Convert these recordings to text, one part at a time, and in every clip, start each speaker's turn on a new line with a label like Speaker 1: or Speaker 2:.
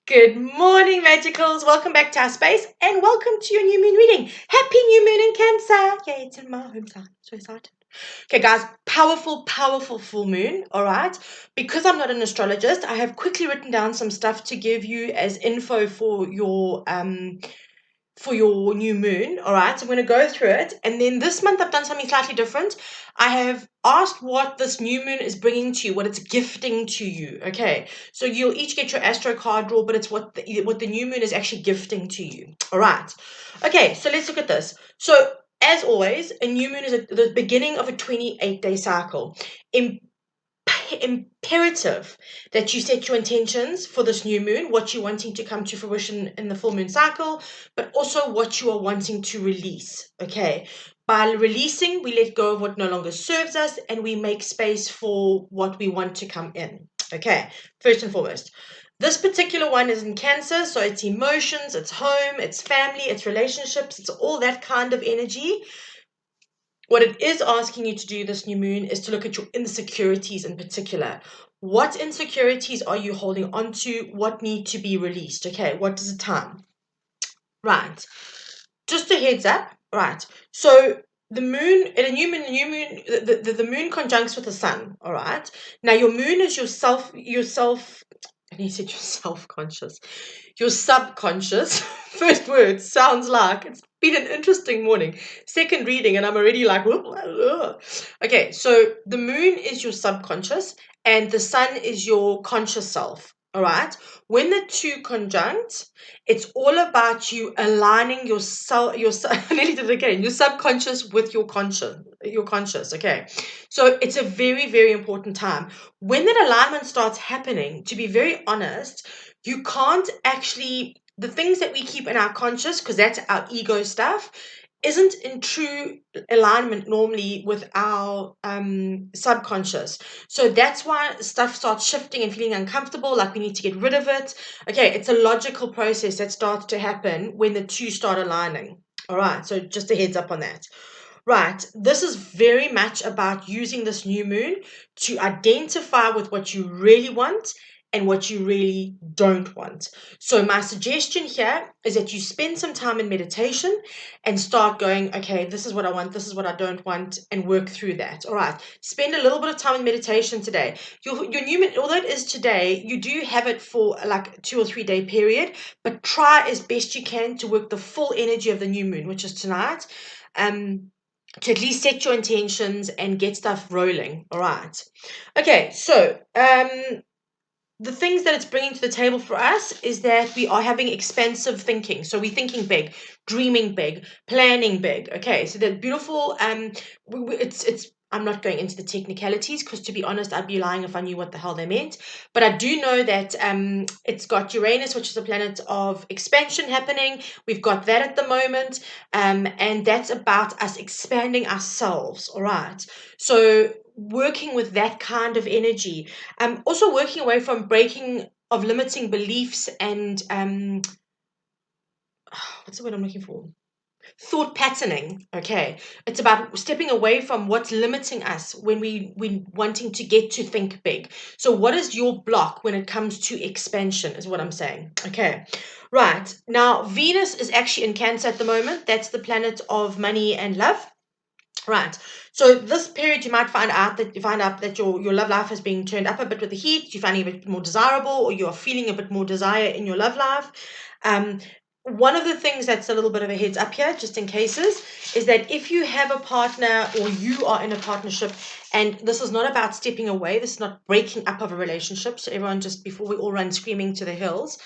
Speaker 1: Good morning, Magicals. Welcome back to our space and welcome to your new moon reading. Happy new moon in Cancer. Yay, it's in my home sign. So excited. Okay, guys, powerful full moon. All right. Because I'm not an astrologist, I have quickly written down some stuff to give you as info for your new moon. All right, so I'm going to go through it, and then this month I've done something slightly different. I have asked what this new moon is bringing to you, what it's gifting to you. Okay, so you'll each get your Astro card draw, but it's what the new moon is actually gifting to you. All right, okay, so let's look at this. So as always, a new moon is the beginning of a 28-day cycle. Imperative that you set your intentions for this new moon, what you're wanting to come to fruition in the full moon cycle, but also what you are wanting to release. Okay, by releasing, we let go of what no longer serves us and we make space for what we want to come in. Okay, first and foremost, this particular one is in Cancer, so it's emotions, it's home, it's family, it's relationships, it's all that kind of energy. What it is asking you to do this new moon is to look at your insecurities in particular. What insecurities are you holding on to? What need to be released? Okay, what is the time? Right. Just a heads up. Right. So the moon, in a new moon, the moon conjuncts with the sun. All right. Now your moon is yourself, and he said you're self-conscious. Your subconscious. First word sounds like it's been an interesting morning. Second reading, and I'm already like, okay. So the moon is your subconscious, and the sun is your conscious self. All right. When the two conjunct, it's all about you aligning your I nearly did it again, your subconscious with your conscious. Okay. So it's a very important time. When that alignment starts happening, to be very honest, you can't actually, the things that we keep in our conscious, because that's our ego stuff, isn't in true alignment normally with our subconscious. So that's why stuff starts shifting and feeling uncomfortable, like we need to get rid of it. Okay, it's a logical process that starts to happen when the two start aligning. All right, so just a heads up on that. Right, this is very much about using this new moon to identify with what you really want and what you really don't want. So my suggestion here is that you spend some time in meditation and start going, okay, this is what I want, this is what I don't want, and work through that. All right, spend a little bit of time in meditation today. Your new moon, although it is today, you do have it for like 2 or 3 day period, but try as best you can to work the full energy of the new moon, which is tonight. To at least set your intentions and get stuff rolling. All right. Okay, so the things that it's bringing to the table for us is that we are having expansive thinking. So we're thinking big, dreaming big, planning big. Okay, so the beautiful. It's. I'm not going into the technicalities because, to be honest, I'd be lying if I knew what the hell they meant. But I do know that it's got Uranus, which is a planet of expansion happening. We've got that at the moment, and that's about us expanding ourselves. All right. So working with that kind of energy, also working away from breaking of limiting beliefs and what's the word I'm looking for? Thought patterning. Okay, it's about stepping away from what's limiting us when we wanting to get to think big. So what is your block when it comes to expansion is what I'm saying. Okay, right. Now Venus is actually in Cancer at the moment. That's the planet of money and love. Right. So this period you might find out that your love life is being turned up a bit with the heat, you're finding it a bit more desirable, or you're feeling a bit more desire in your love life. Um, one of the things that's a little bit of a heads up here, just in cases, is that if you have a partner or you are in a partnership, and this is not about stepping away, this is not breaking up of a relationship. So everyone, just before we all run screaming to the hills,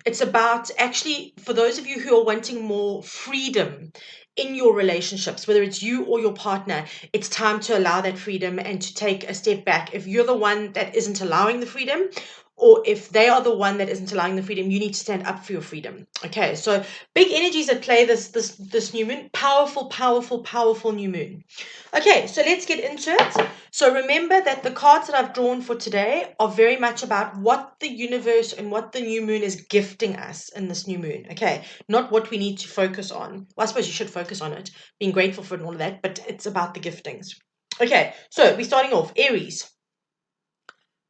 Speaker 1: it's about actually for those of you who are wanting more freedom in your relationships, whether it's you or your partner, it's time to allow that freedom and to take a step back. If you're the one that isn't allowing the freedom, or if they are the one that isn't allowing the freedom, you need to stand up for your freedom. Okay, so big energies at play this new moon. Powerful new moon. Okay, so let's get into it. So remember that the cards that I've drawn for today are very much about what the universe and what the new moon is gifting us in this new moon. Okay, not what we need to focus on. Well, I suppose you should focus on it, being grateful for it and all of that, but it's about the giftings. Okay, so we're starting off. Aries.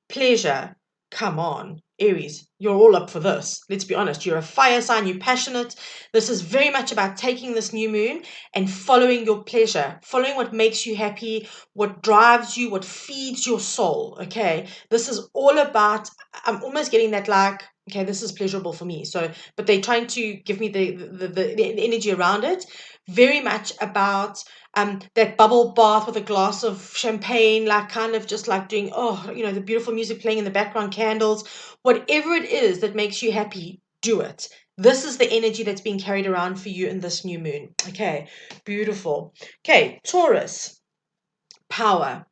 Speaker 1: Pleasure. Come on. Aries, you're all up for this. Let's be honest. You're a fire sign. You're passionate. This is very much about taking this new moon and following your pleasure, following what makes you happy, what drives you, what feeds your soul. Okay. This is all about, I'm almost getting that like, okay, this is pleasurable for me. So, but they're trying to give me the energy around it. Very much about that bubble bath with a glass of champagne, like kind of just like doing, the beautiful music playing in the background, candles, whatever it is that makes you happy, do it. This is the energy that's being carried around for you in this new moon. Okay, beautiful. Okay, Taurus, power.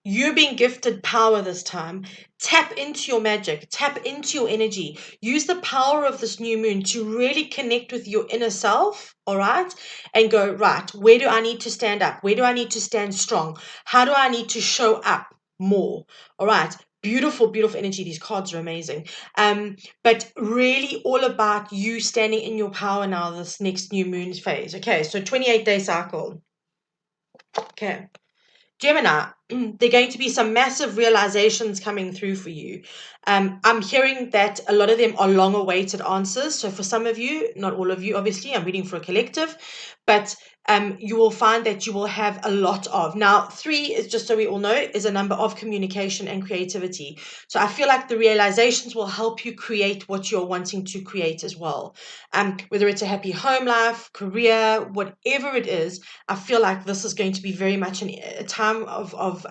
Speaker 1: You're being gifted power this time. Tap into your magic, tap into your energy. Use the power of this new moon to really connect with your inner self, all right? And go, right, where do I need to stand up? Where do I need to stand strong? How do I need to show up more? All right. Beautiful, beautiful energy. These cards are amazing. But really all about you standing in your power now, this next new moon phase. Okay, so 28-day cycle. Okay. Gemini, there are going to be some massive realizations coming through for you. I'm hearing that a lot of them are long awaited answers. So for some of you, not all of you, obviously, I'm reading for a collective, but you will find that you will have a lot of. Now, 3 is, just so we all know, is a number of communication and creativity. So I feel like the realizations will help you create what you're wanting to create as well. Whether it's a happy home life, career, whatever it is, I feel like this is going to be very much a time of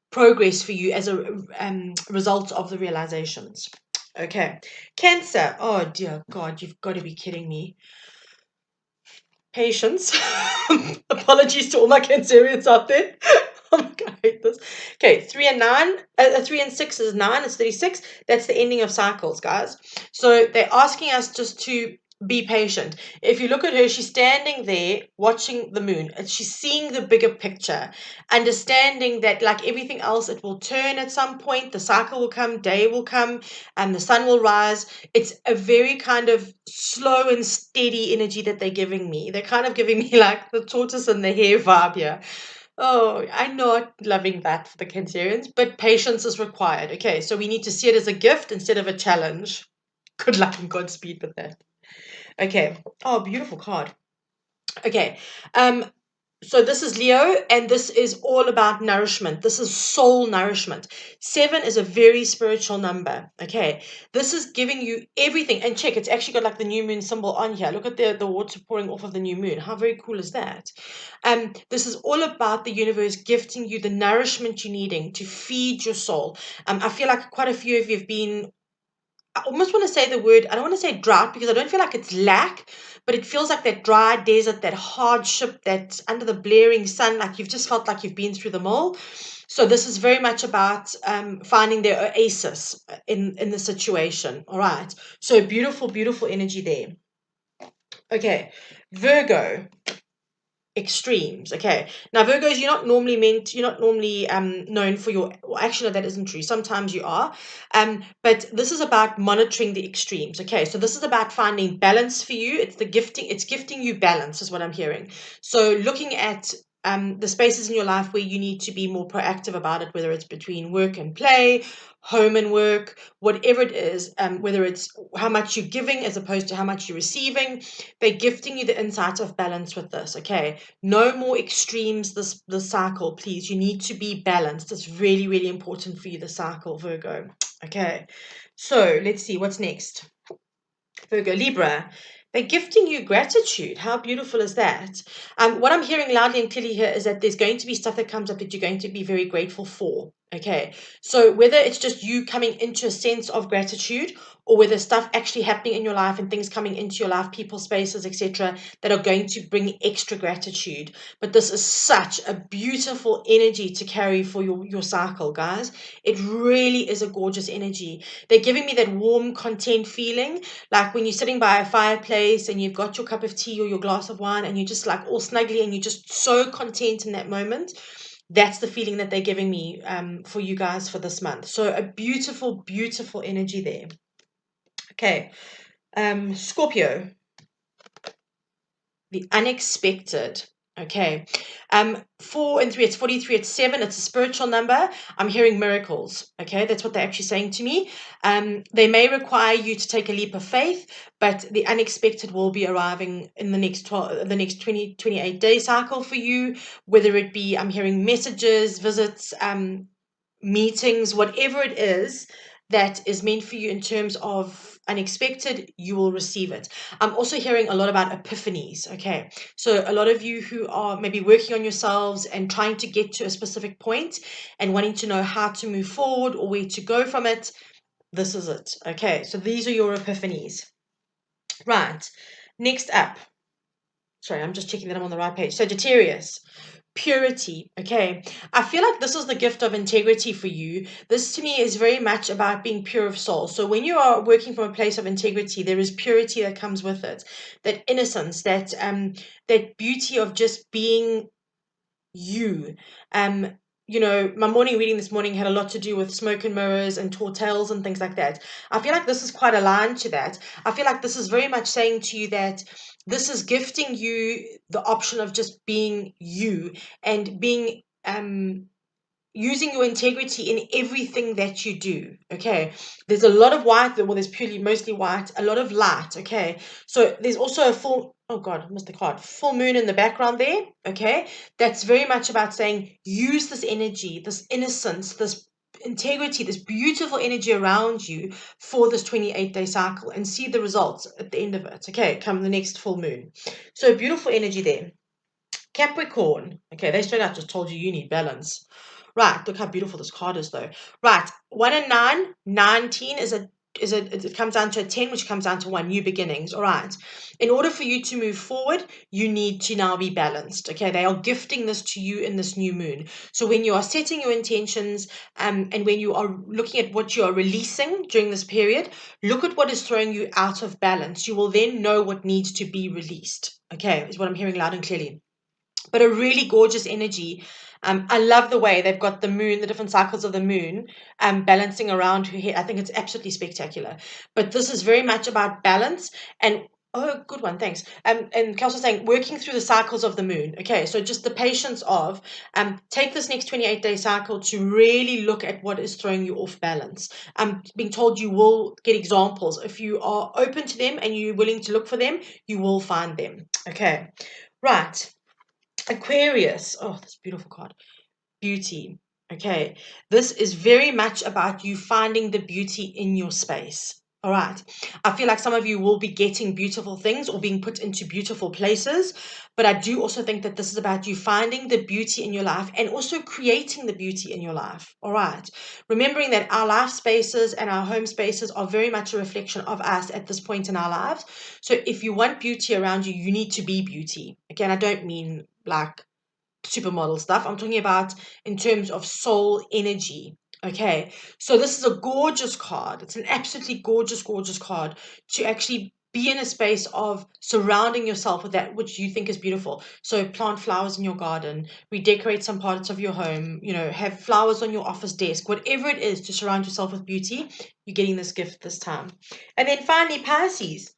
Speaker 1: progress for you as a result of the realizations. Okay. Cancer. Oh, dear God, you've got to be kidding me. Patience. Apologies to all my Cancerians out there. Oh my God, I hate this. Okay, 3 and 9. 3 and 6 is 9. It's 36. That's the ending of cycles, guys. So they're asking us just to be patient. If you look at her, she's standing there watching the moon. And she's seeing the bigger picture, understanding that, like everything else, it will turn at some point. The cycle will come, day will come, and the sun will rise. It's a very kind of slow and steady energy that they're giving me. They're kind of giving me like the tortoise and the hare vibe here. Oh, I'm not loving that for the Cancerians, but patience is required. Okay, so we need to see it as a gift instead of a challenge. Good luck and Godspeed with that. Okay. Oh, beautiful card. Okay. So this is Leo, and this is all about nourishment. This is soul nourishment. 7 is a very spiritual number. Okay. This is giving you everything. And check, it's actually got like the new moon symbol on here. Look at the water pouring off of the new moon. How very cool is that? This is all about the universe gifting you the nourishment you're needing to feed your soul. I feel like quite a few of you have been, I almost want to say the word, I don't want to say drought because I don't feel like it's lack, but it feels like that dry desert, that hardship, that under the blaring sun, like you've just felt like you've been through them all. So this is very much about finding their oasis in the situation. All right. So beautiful, beautiful energy there. Okay. Virgo. Extremes. Okay. Now, Virgos, you're not normally known for your, well, actually, no, that isn't true. Sometimes you are. But this is about monitoring the extremes. Okay. So this is about finding balance for you. It's gifting you balance, is what I'm hearing. So looking at the spaces in your life where you need to be more proactive about it, whether it's between work and play, home and work, whatever it is, whether it's how much you're giving as opposed to how much you're receiving, they're gifting you the insight of balance with this. Okay. No more extremes this cycle, please. You need to be balanced. It's really, really important for you, the cycle, Virgo. Okay. So let's see what's next. Virgo, Libra. They're gifting you gratitude. How beautiful is that? What I'm hearing loudly and clearly here is that there's going to be stuff that comes up that you're going to be very grateful for. Okay. So whether it's just you coming into a sense of gratitude, or whether stuff actually happening in your life and things coming into your life, people, spaces, etc., that are going to bring extra gratitude. But this is such a beautiful energy to carry for your cycle, guys. It really is a gorgeous energy. They're giving me that warm, content feeling, like when you're sitting by a fireplace and you've got your cup of tea or your glass of wine and you're just like all snuggly and you're just so content in that moment. That's the feeling that they're giving me for you guys for this month. So a beautiful, beautiful energy there. Okay. Scorpio. The unexpected. Okay. 4 and 3, it's 43, it's 7, it's a spiritual number. I'm hearing miracles. Okay, that's what they're actually saying to me. They may require you to take a leap of faith, but the unexpected will be arriving in the next 28-day cycle for you, whether it be, I'm hearing messages, visits, meetings, whatever it is that is meant for you in terms of unexpected, you will receive it. I'm also hearing a lot about epiphanies. Okay, so a lot of you who are maybe working on yourselves and trying to get to a specific point and wanting to know how to move forward or where to go from it, this is it. Okay, so these are your epiphanies. Right, next up, sorry, I'm just checking that I'm on the right page. Sagittarius Purity. Okay, I feel like this is the gift of integrity for you. This to me is very much about being pure of soul. So when you are working from a place of integrity, there is purity that comes with it, that innocence, that beauty of just being you. Um, my morning reading this morning had a lot to do with smoke and mirrors and tall tales and things like that. I feel like this is quite aligned to that. I feel like this is very much saying to you that this is gifting you the option of just being you and being using your integrity in everything that you do. Okay, there's a lot of white, well, there's purely mostly white, a lot of light. Okay, so there's also a full, oh god, I missed the card, full moon in the background there. Okay, that's very much about saying use this energy, this innocence, this integrity, this beautiful energy around you for this 28-day cycle and see the results at the end of it. Okay, come the next full moon. So beautiful energy there. Capricorn. Okay, they straight out just told you need balance. Right, look how beautiful this card is though. Right, 1 and 9, 19 it comes down to a 10, which comes down to 1, new beginnings. All right. In order for you to move forward, you need to now be balanced. Okay, they are gifting this to you in this new moon. So when you are setting your intentions, and when you are looking at what you are releasing during this period, look at what is throwing you out of balance. You will then know what needs to be released. Okay, is what I'm hearing loud and clearly. But a really gorgeous energy. I love the way they've got the moon, the different cycles of the moon, balancing around her head. I think it's absolutely spectacular. But this is very much about balance and oh, good one, thanks. And Kelsey's saying working through the cycles of the moon. Okay, so just the patience of take this next 28-day cycle to really look at what is throwing you off balance. Being told you will get examples. If you are open to them and you're willing to look for them, you will find them. Okay, right. Aquarius. Oh, this beautiful card. Beauty. Okay. This is very much about you finding the beauty in your space. All right. I feel like some of you will be getting beautiful things or being put into beautiful places. But I do also think that this is about you finding the beauty in your life and also creating the beauty in your life. All right. Remembering that our life spaces and our home spaces are very much a reflection of us at this point in our lives. So if you want beauty around you, you need to be beauty. Again, I don't mean like supermodel stuff. I'm talking about in terms of soul energy. Okay, so this is a gorgeous card. It's an absolutely gorgeous, gorgeous card to actually be in a space of surrounding yourself with that which you think is beautiful. So plant flowers in your garden, redecorate some parts of your home, have flowers on your office desk, whatever it is to surround yourself with beauty. You're getting this gift this time. And then finally, Pisces.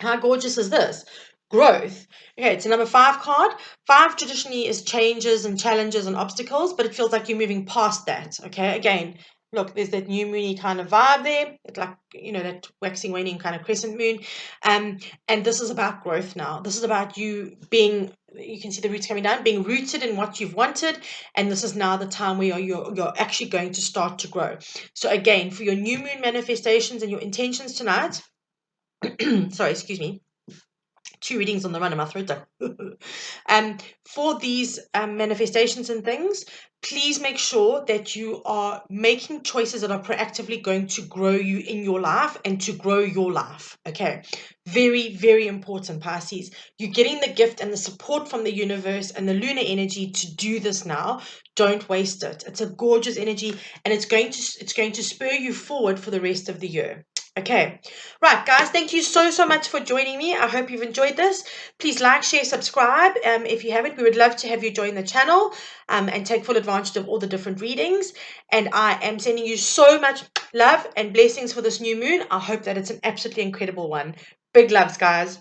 Speaker 1: How gorgeous is this? Growth. Okay, it's a number 5 card. 5 traditionally is changes and challenges and obstacles, but it feels like you're moving past that. Okay, again, look, there's that new moony kind of vibe there. It's like, that waxing, waning kind of crescent moon. And this is about growth now. This is about you being, you can see the roots coming down, being rooted in what you've wanted. And this is now the time where you're actually going to start to grow. So again, for your new moon manifestations and your intentions tonight, sorry, excuse me. 2 readings on the run in my throat. For these manifestations and things, please make sure that you are making choices that are proactively going to grow you in your life and to grow your life. Okay, very, very important, Pisces. You're getting the gift and the support from the universe and the lunar energy to do this now. Don't waste it. It's a gorgeous energy, and it's going to spur you forward for the rest of the year. Okay, right, guys, thank you so much for joining me. I hope you've enjoyed this. Please like, share, subscribe. If you haven't, we would love to have you join the channel and take full advantage of all the different readings. And I am sending you so much love and blessings for this new moon. I hope that it's an absolutely incredible one. Big loves, guys.